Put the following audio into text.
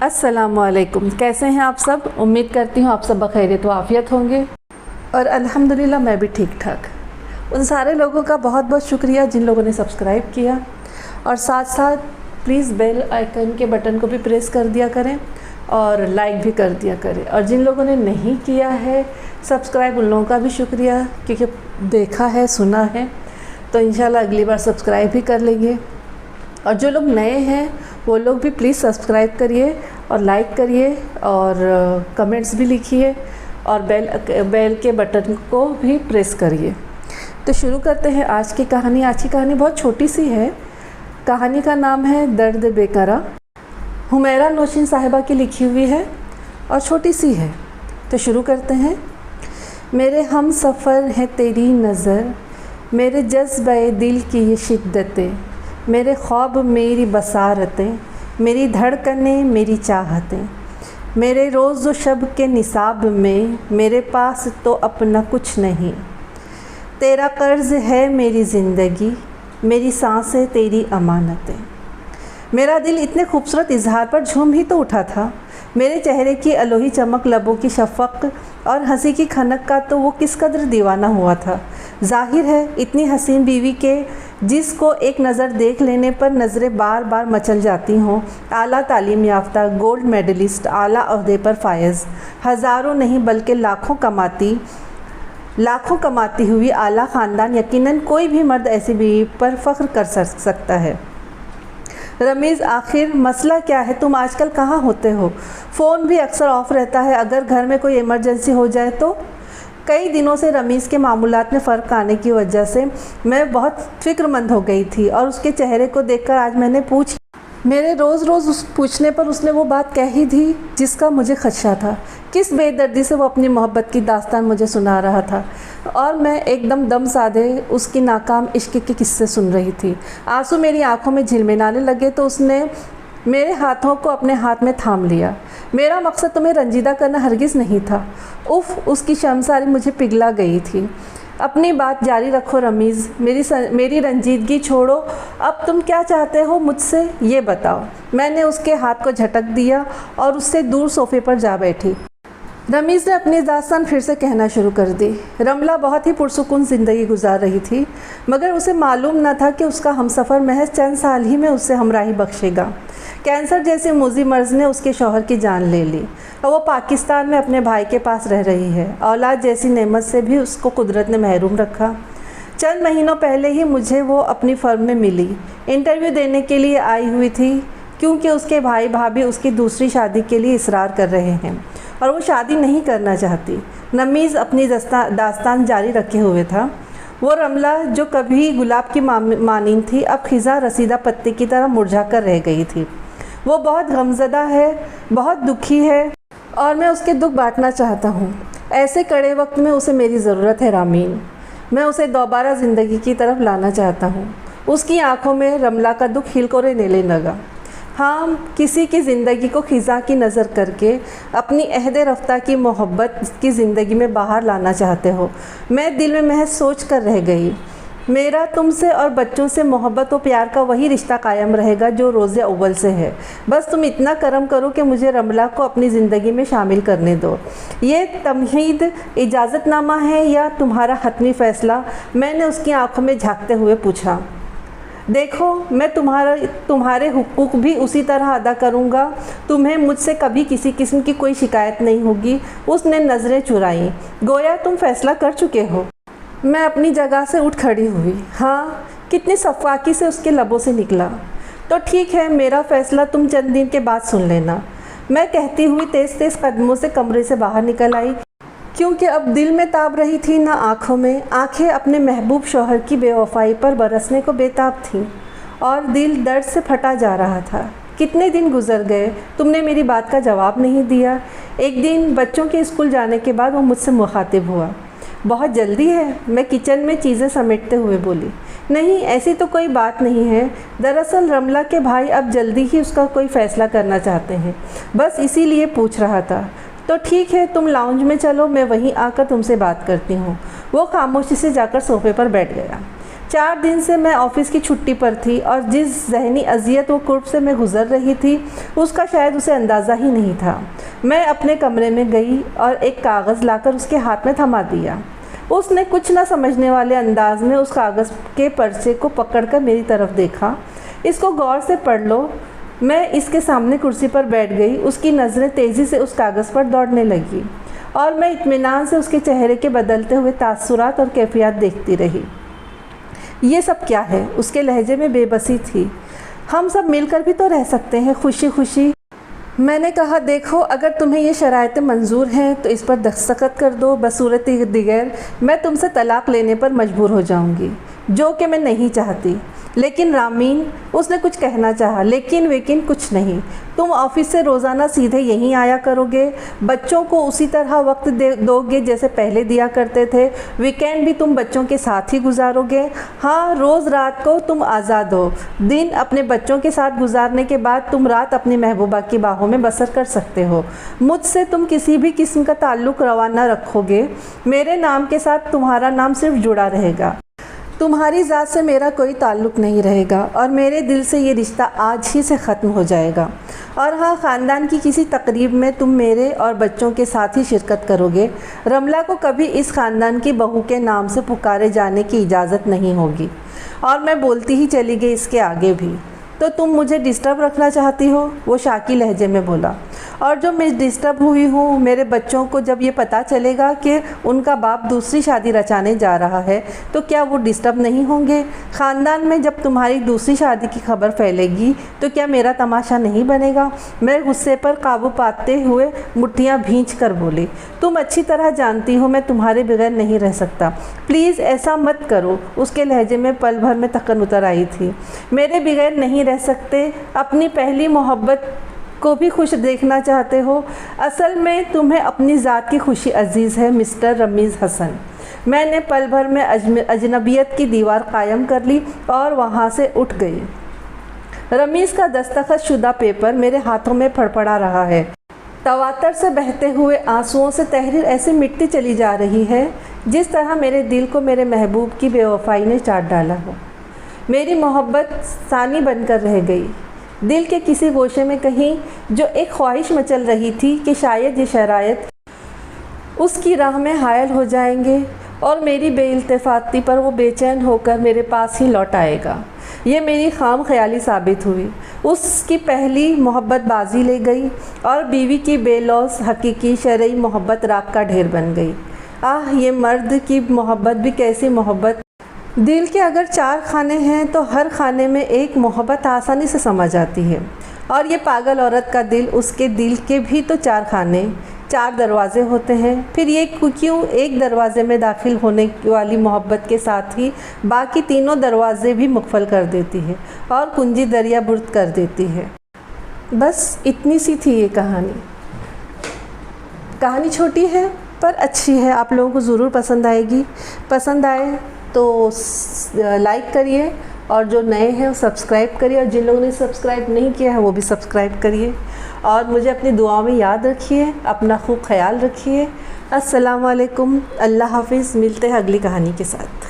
अस्सलामुअलैकुम। कैसे हैं आप सब? उम्मीद करती हूँ आप सब बखैरियत व आफ़ियत होंगे और अल्हम्दुलिल्लाह मैं भी ठीक ठाक। उन सारे लोगों का बहुत बहुत शुक्रिया जिन लोगों ने सब्सक्राइब किया और साथ साथ प्लीज़ बेल आइकन के बटन को भी प्रेस कर दिया करें और लाइक भी कर दिया करें। और जिन लोगों ने नहीं किया है सब्सक्राइब उन लोगों का भी शुक्रिया, क्योंकि देखा है सुना है तो इंशाल्लाह अगली बार सब्सक्राइब भी कर लेंगे। और जो लोग नए हैं वो लोग भी प्लीज़ सब्सक्राइब करिए और लाइक करिए और कमेंट्स भी लिखिए और बेल के बटन को भी प्रेस करिए। तो शुरू करते हैं आज की कहानी। आज की कहानी बहुत छोटी सी है। कहानी का नाम है दर्द बेकरार। हुमैरा नौशीन साहिबा की लिखी हुई है और छोटी सी है। तो शुरू करते हैं। मेरे हम सफ़र है तेरी नज़र, मेरे जज्बे दिल की ये शिद्दतें, मेरे ख्वाब मेरी बसारतें, मेरी धड़कनें मेरी चाहतें, मेरे रोज़ व शब के निसाब में मेरे पास तो अपना कुछ नहीं। तेरा कर्ज़ है मेरी ज़िंदगी, मेरी सांसें तेरी अमानतें। मेरा दिल इतने खूबसूरत इजहार पर झूम ही तो उठा था। मेरे चेहरे की अलोही चमक, लबों की शफ़क़ और हंसी की खनक का तो वो किस कदर दीवाना हुआ था। जाहिर है इतनी हसीन बीवी के जिसको एक नज़र देख लेने पर नज़रें बार बार मचल जाती हों। आला तालीम याफ्ता, गोल्ड मेडलिस्ट, आला ओहदे पर फायज़, हज़ारों नहीं बल्कि लाखों कमाती हुई आला ख़ानदान, यकीनन कोई भी मर्द ऐसी बीवी पर फ़ख्र कर सकता है। रमीज़, आखिर मसला क्या है? तुम आजकल कहाँ होते हो? फ़ोन भी अक्सर ऑफ़ रहता है। अगर घर में कोई इमरजेंसी हो जाए तो? कई दिनों से रमीज़ के मामूलात में फ़र्क आने की वजह से मैं बहुत फ़िक्रमंद हो गई थी और उसके चेहरे को देखकर आज मैंने मेरे रोज़ उस पूछने पर उसने वो बात कह ही दी जिसका मुझे खदशा था। किस बेदर्दी से वो अपनी मोहब्बत की दास्तान मुझे सुना रहा था और मैं एकदम दम साधे उसकी नाकाम इश्क के किस्से सुन रही थी। आंसू मेरी आंखों में झिलमिलाने लगे तो उसने मेरे हाथों को अपने हाथ में थाम लिया। मेरा मकसद तुम्हें रंजीदा करना हरगिज़ नहीं था। उफ़, उसकी शर्मसारी मुझे पिघला गई थी। अपनी बात जारी रखो रमीज़, मेरी रंजीदगी छोड़ो। अब तुम क्या चाहते हो मुझसे, ये बताओ। मैंने उसके हाथ को झटक दिया और उससे दूर सोफ़े पर जा बैठी। रमीज़ ने अपनी दास्तान फिर से कहना शुरू कर दी। रमला बहुत ही पुरसुकून ज़िंदगी गुजार रही थी, मगर उसे मालूम न था कि उसका हमसफ़र महज चंद साल ही में उससे हमराही बख्शेगा। कैंसर जैसी मुज़ी मर्ज़ ने उसके शौहर की जान ले ली और वो पाकिस्तान में अपने भाई के पास रह रही है। औलाद जैसी नेमत से भी उसको कुदरत ने महरूम रखा। चंद महीनों पहले ही मुझे वो अपनी फ़र्म में मिली। इंटरव्यू देने के लिए आई हुई थी क्योंकि उसके भाई भाभी उसकी दूसरी शादी के लिए इसरार कर रहे हैं और वो शादी नहीं करना चाहती। रमीज़ अपनी दास्तान जारी रखे हुए था। वो रमला जो कभी गुलाब की मानीन थी अब खिज़ा रसीदा पत्ते की तरह मुरझा कर रह गई थी। वो बहुत गमज़दा है, बहुत दुखी है और मैं उसके दुख बांटना चाहता हूँ। ऐसे कड़े वक्त में उसे मेरी ज़रूरत है रामीन। मैं उसे दोबारा ज़िंदगी की तरफ लाना चाहता हूँ। उसकी आंखों में रमला का दुख हिलकोरे लेने लगा। हाँ, किसी की ज़िंदगी को खिज़ा की नज़र करके अपनी अहद रफ्ता की मोहब्बत की ज़िंदगी में बाहर लाना चाहते हो। मैं दिल में महज सोच कर रह गई। मेरा तुमसे और बच्चों से मोहब्बत और प्यार का वही रिश्ता कायम रहेगा जो रोज़े अव्वल से है। बस तुम इतना करम करो कि मुझे रमला को अपनी ज़िंदगी में शामिल करने दो। ये तमहीद इजाज़तनामा है या तुम्हारा हतमी फ़ैसला? मैंने उसकी आंखों में झांकते हुए पूछा। देखो, मैं तुम्हारे हुकूक भी उसी तरह अदा करूँगा। तुम्हें मुझसे कभी किसी किस्म की कोई शिकायत नहीं होगी। उसने नज़रें चुराईं, गोया तुम फ़ैसला कर चुके हो। मैं अपनी जगह से उठ खड़ी हुई। हाँ, कितनी सफ़ाकी से उसके लबों से निकला। तो ठीक है, मेरा फ़ैसला तुम चंद दिन के बाद सुन लेना। मैं कहती हुई तेज़ कदमों से कमरे से बाहर निकल आई, क्योंकि अब दिल में ताब रही थी ना आँखों में। आँखें अपने महबूब शौहर की बेवफाई पर बरसने को बेताब थीं और दिल दर्द से फटा जा रहा था। कितने दिन गुजर गए, तुमने मेरी बात का जवाब नहीं दिया। एक दिन बच्चों के स्कूल जाने के बाद वो मुझसे मुखातिब हुआ। बहुत जल्दी है? मैं किचन में चीज़ें समेटते हुए बोली। नहीं, ऐसी तो कोई बात नहीं है। दरअसल रमला के भाई अब जल्दी ही उसका कोई फ़ैसला करना चाहते हैं, बस इसीलिए पूछ रहा था। तो ठीक है, तुम लाउंज में चलो, मैं वहीं आकर तुमसे बात करती हूँ। वो खामोशी से जाकर सोफ़े पर बैठ गया। 4 दिन से मैं ऑफिस की छुट्टी पर थी और जिस ज़हनी अजियत व कुर्ब से मैं गुज़र रही थी उसका शायद उसे अंदाज़ा ही नहीं था। मैं अपने कमरे में गई और एक कागज़ लाकर उसके हाथ में थमा दिया। उसने कुछ न समझने वाले अंदाज में उस कागज़ के पर्चे को पकड़कर मेरी तरफ देखा। इसको गौर से पढ़ लो। मैं इसके सामने कुर्सी पर बैठ गई। उसकी नज़रें तेज़ी से उस कागज़ पर दौड़ने लगी और मैं इत्मीनान से उसके चेहरे के बदलते हुए तासुरात और कैफियत देखती रही। ये सब क्या है? उसके लहजे में बेबसी थी। हम सब मिलकर भी तो रह सकते हैं खुशी खुशी। मैंने कहा, देखो, अगर तुम्हें ये शराइतें मंजूर हैं तो इस पर दस्तखत कर दो। बसूरत दिगर मैं तुमसे तलाक़ लेने पर मजबूर हो जाऊंगी, जो कि मैं नहीं चाहती। लेकिन रामीन, उसने कुछ कहना चाहा, लेकिन कुछ नहीं। तुम ऑफिस से रोज़ाना सीधे यहीं आया करोगे, बच्चों को उसी तरह वक्त दोगे जैसे पहले दिया करते थे। वीकेंड भी तुम बच्चों के साथ ही गुजारोगे। हाँ, रोज़ रात को तुम आज़ाद हो। दिन अपने बच्चों के साथ गुजारने के बाद तुम रात अपनी महबूबा की बाहों में बसर कर सकते हो। मुझसे तुम किसी भी किस्म का ताल्लुक़ रवा न रखोगे। मेरे नाम के साथ तुम्हारा नाम सिर्फ जुड़ा रहेगा। तुम्हारी ज़ात से मेरा कोई ताल्लुक़ नहीं रहेगा और मेरे दिल से ये रिश्ता आज ही से ख़त्म हो जाएगा। और हाँ, ख़ानदान की किसी तकरीब में तुम मेरे और बच्चों के साथ ही शिरकत करोगे। रमला को कभी इस ख़ानदान की बहू के नाम से पुकारे जाने की इजाज़त नहीं होगी। और मैं बोलती ही चली गई इसके आगे भी। तो तुम मुझे डिस्टर्ब रखना चाहती हो? वो शाकी लहजे में बोला। और जो मैं डिस्टर्ब हुई हूँ, मेरे बच्चों को जब ये पता चलेगा कि उनका बाप दूसरी शादी रचाने जा रहा है तो क्या वो डिस्टर्ब नहीं होंगे? ख़ानदान में जब तुम्हारी दूसरी शादी की खबर फैलेगी तो क्या मेरा तमाशा नहीं बनेगा? मैं गुस्से पर काबू पाते हुए मुट्ठियाँ भींच कर बोली, तुम अच्छी तरह जानती हो मैं तुम्हारे बगैर नहीं रह सकता। प्लीज़ ऐसा मत करो। उसके लहजे में पल भर में थकन उतर आई थी। मेरे बगैर नहीं रह सकते? अपनी पहली मोहब्बत को भी खुश देखना चाहते हो? असल में तुम्हें अपनी ज़ात की खुशी अजीज़ है मिस्टर रमीज़ हसन। मैंने पल भर में अजनबियत की दीवार कायम कर ली और वहाँ से उठ गई। रमीज़ का दस्तखत शुदा पेपर मेरे हाथों में फड़फड़ा रहा है। तवातर से बहते हुए आंसुओं से तहरीर ऐसे मिटती चली जा रही है जिस तरह मेरे दिल को मेरे महबूब की बेवफाई ने चाट डाला हो। मेरी मोहब्बत सानी बनकर रह गई। दिल के किसी गोशे में कहीं जो एक ख्वाहिश मचल रही थी कि शायद ये शरायत उसकी राह में हायल हो जाएंगे और मेरी बेइल्तिफाती पर वो बेचैन होकर मेरे पास ही लौट आएगा। ये मेरी खाम ख्याली साबित हुई। उसकी पहली मोहब्बत बाजी ले गई और बीवी की बेलौस हकीकी शरई मोहब्बत राख का ढेर बन गई। आह, ये मर्द की मोहब्बत भी कैसी मोहब्बत! दिल के अगर 4 खाने हैं तो हर खाने में एक मोहब्बत आसानी से समझ आती है। और ये पागल औरत का दिल, उसके दिल के भी तो 4 खाने, 4 दरवाज़े होते हैं। फिर ये क्यों एक दरवाज़े में दाखिल होने वाली मोहब्बत के साथ ही बाकी तीनों दरवाज़े भी मुक़फ़ल कर देती है और कुंजी दरिया बुर्द कर देती है। बस इतनी सी थी ये कहानी। कहानी छोटी है पर अच्छी है, आप लोगों को ज़रूर पसंद आएगी। पसंद आए तो लाइक करिए और जो नए हैं वो सब्सक्राइब करिए और जिन लोगों ने सब्सक्राइब नहीं किया है वो भी सब्सक्राइब करिए और मुझे अपनी दुआओं में याद रखिए। अपना खूब ख्याल रखिए। अस्सलाम वालेकुम। अल्लाह हाफ़िज़। मिलते हैं अगली कहानी के साथ।